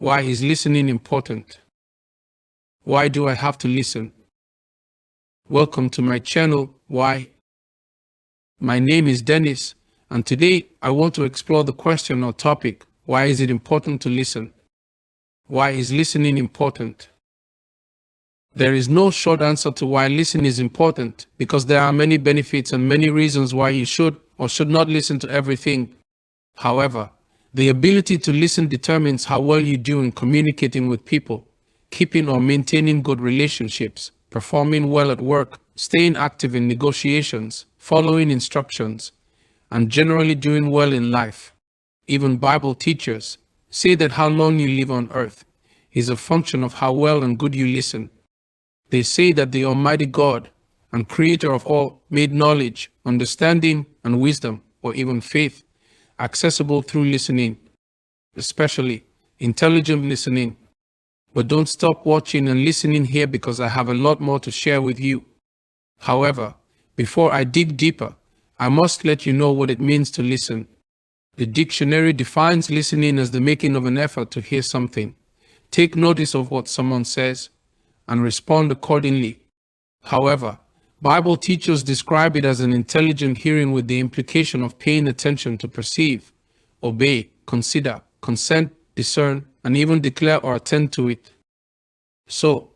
Why is listening important? Why do I have to listen? Welcome to my channel, Why? My name is Dennis, and today I want to explore the question or topic, why is it important to listen? Why is listening important? There is no short answer to why listening is important because there are many benefits and many reasons why you should or should not listen to everything. However, the ability to listen determines how well you do in communicating with people, keeping or maintaining good relationships, performing well at work, staying active in negotiations, following instructions, and generally doing well in life. Even Bible teachers say that how long you live on earth is a function of how well and good you listen. They say that the Almighty God and Creator of all made knowledge, understanding, and wisdom, or even faith, accessible through listening, especially intelligent listening. But don't stop watching and listening here because I have a lot more to share with you. However, before I dig deeper, I must let you know what it means to listen. The dictionary defines listening as the making of an effort to hear something, take notice of what someone says, and respond accordingly. However, Bible teachers describe it as an intelligent hearing with the implication of paying attention to perceive, obey, consider, consent, discern, and even declare or attend to it. So,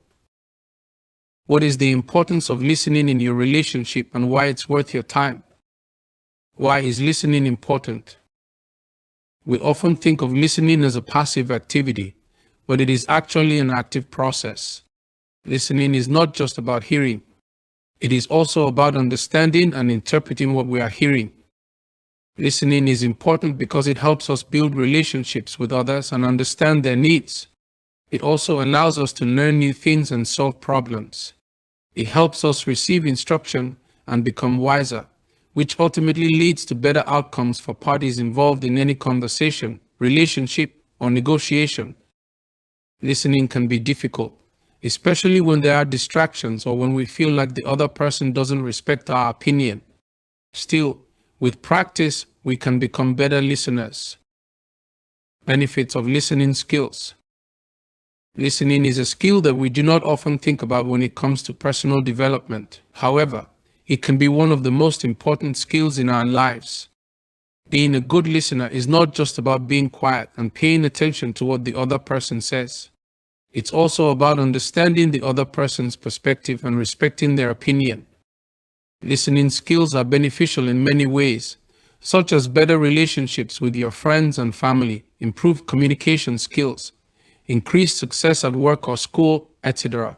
what is the importance of listening in your relationship and why it's worth your time? Why is listening important? We often think of listening as a passive activity, but it is actually an active process. Listening is not just about hearing. It is also about understanding and interpreting what we are hearing. Listening is important because it helps us build relationships with others and understand their needs. It also allows us to learn new things and solve problems. It helps us receive instruction and become wiser, which ultimately leads to better outcomes for parties involved in any conversation, relationship, or negotiation. Listening can be difficult, especially when there are distractions or when we feel like the other person doesn't respect our opinion. Still, with practice, we can become better listeners. Benefits of listening skills. Listening is a skill that we do not often think about when it comes to personal development. However, it can be one of the most important skills in our lives. Being a good listener is not just about being quiet and paying attention to what the other person says. It's also about understanding the other person's perspective and respecting their opinion. Listening skills are beneficial in many ways, such as better relationships with your friends and family, improved communication skills, increased success at work or school, etc.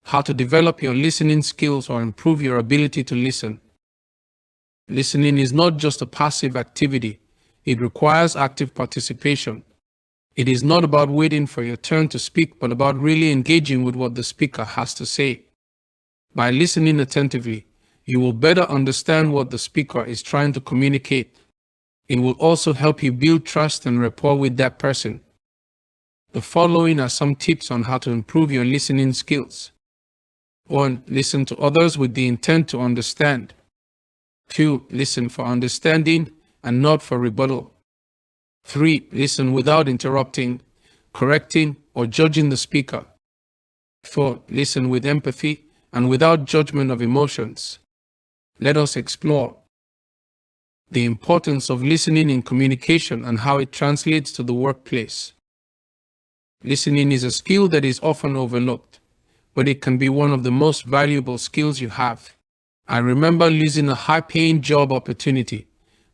How to develop your listening skills or improve your ability to listen. Listening is not just a passive activity, it requires active participation. It is not about waiting for your turn to speak, but about really engaging with what the speaker has to say. By listening attentively, you will better understand what the speaker is trying to communicate. It will also help you build trust and rapport with that person. The following are some tips on how to improve your listening skills. 1. Listen to others with the intent to understand. 2. Listen for understanding and not for rebuttal. 3. Listen without interrupting, correcting, or judging the speaker. 4. Listen with empathy and without judgment of emotions. Let us explore the importance of listening in communication and how it translates to the workplace. Listening is a skill that is often overlooked, but it can be one of the most valuable skills you have. I remember losing a high-paying job opportunity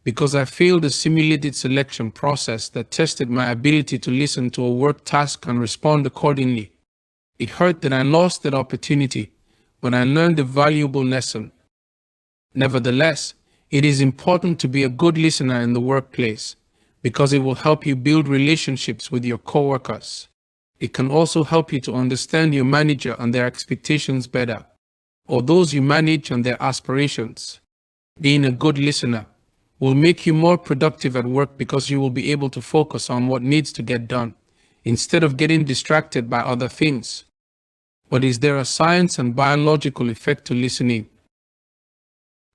because I failed a simulated selection process that tested my ability to listen to a work task and respond accordingly. It hurt that I lost that opportunity, but I learned a valuable lesson. Nevertheless, it is important to be a good listener in the workplace because it will help you build relationships with your coworkers. It can also help you to understand your manager and their expectations better, or those you manage and their aspirations. Being a good listener will make you more productive at work because you will be able to focus on what needs to get done, instead of getting distracted by other things. But is there a science and biological effect to listening?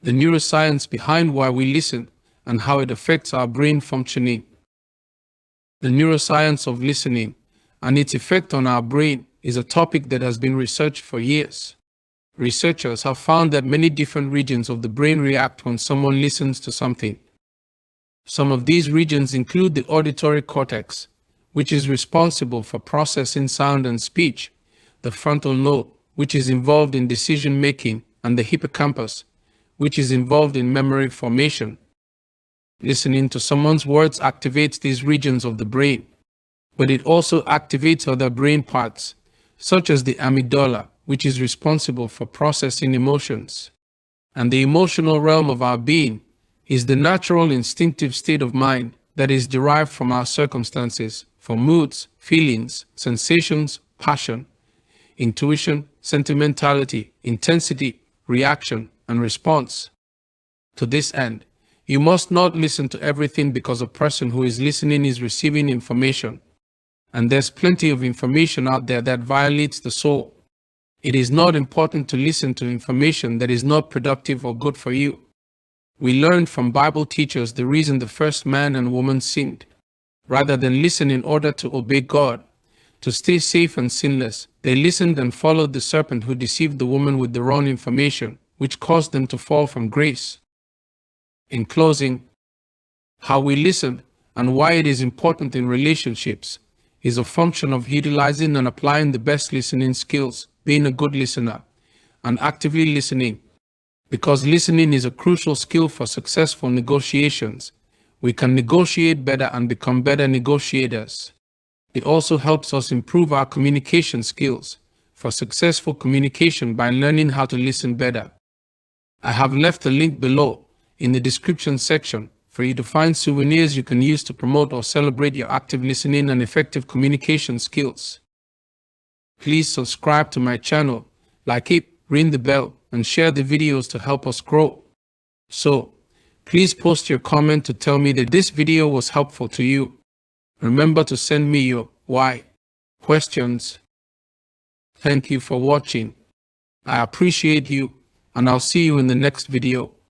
The neuroscience behind why we listen and how it affects our brain functioning. The neuroscience of listening and its effect on our brain is a topic that has been researched for years. Researchers have found that many different regions of the brain react when someone listens to something. Some of these regions include the auditory cortex, which is responsible for processing sound and speech, the frontal lobe, which is involved in decision making, and the hippocampus, which is involved in memory formation. Listening to someone's words activates these regions of the brain, but it also activates other brain parts, such as the amygdala, which is responsible for processing emotions. And the emotional realm of our being is the natural instinctive state of mind that is derived from our circumstances, from moods, feelings, sensations, passion, intuition, sentimentality, intensity, reaction, and response. To this end, you must not listen to everything because a person who is listening is receiving information. And there's plenty of information out there that violates the soul. It is not important to listen to information that is not productive or good for you. We learned from Bible teachers the reason the first man and woman sinned. Rather than listen in order to obey God, to stay safe and sinless, they listened and followed the serpent who deceived the woman with the wrong information, which caused them to fall from grace. In closing, how we listen and why it is important in relationships is a function of utilizing and applying the best listening skills, being a good listener, and actively listening. Because listening is a crucial skill for successful negotiations, we can negotiate better and become better negotiators. It also helps us improve our communication skills for successful communication by learning how to listen better. I have left a link below in the description section for you to find souvenirs you can use to promote or celebrate your active listening and effective communication skills. Please subscribe to my channel, like it, ring the bell, and share the videos to help us grow. So, please post your comment to tell me that this video was helpful to you. Remember to send me your why questions. Thank you for watching. I appreciate you, and I'll see you in the next video.